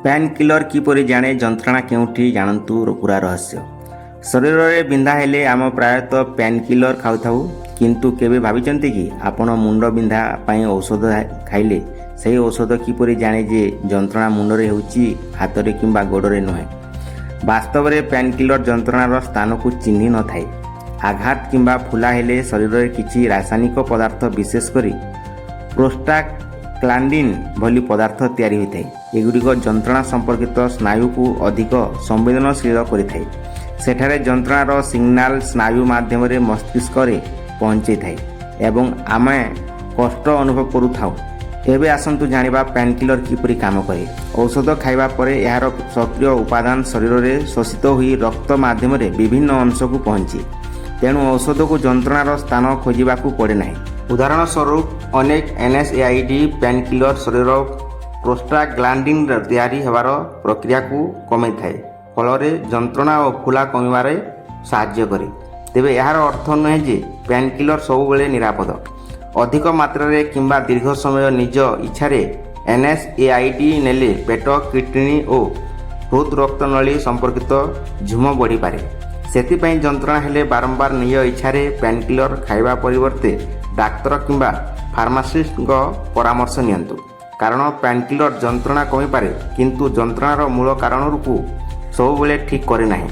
Pain killer किपरि जाने जंत्रणा केउठी जानतु पूरा रहस्य। शरीर में बिंधा हेले आम प्रायतः पेन किलर खाऊ किंतु केबे भाविचंती कि आपण मुंड बिंधा पाई औषध खाइले सही औषध किपरि जाने जे जंत्रणा मुंडरे होउची हातरे किंबा गोड़रे नुहे। वास्तव में पेन किलर जंत्रणार स्थान को चिन्हि न थाए। आघात किंबा फुला हेले शरीर में किसी रासायनिक पदार्थ विशेषकर प्रोस्टाग्लैंडिन भली पदार्थ तैयारी होता है। एगुड़िक जंत्रणा संपर्कित स्नायु को अधिक संवेदनशील करें। सेठारे जंत्रणार सिग्नाल स्नायु माध्यम मस्तिष्क पहुँचे थाए एवं आमे कष्ट अनुभव करूँ। एबे आसंतु जानिबा पेन किलर किपरि काम करे। औषध खाइबा परे यार सक्रिय उपादान शरीर में शोषित हुई रक्त माध्यम विभिन्न अंश को पहुँचे। तेणु औषध को जंत्रणार स्थान खोजा पड़े ना। उदाहरण स्वरूप अनेक NSAID पेन किलर शरीर प्रोस्टाग्लैंडिन तैयारी होवार प्रक्रिया को कमे थाए, फल जंत्रणा और फुला कमिबारे साहाय्य करे। तेबे यार अर्थ नुहे जे पेन किलर सबुबेले निरापद। अधिक मात्रा रे किंबा दीर्घ समय निज इच्छारे NSAID नेले पेट, किडनी और हृद रक्तनली संपर्कित झुम बढ़ी पारे। सेतिपई जंत्रणा हेले बारंबार निज इच्छारे पेन किलर खाइबा परिवर्ते डाक्तर किंबा फार्मासिस्ट परामर्श नियंतु। कारण पेन किलर जंत्रणा कमी पारे किंतु जंत्रणार मूल कारण को सबुबेले ठीक करे नाही।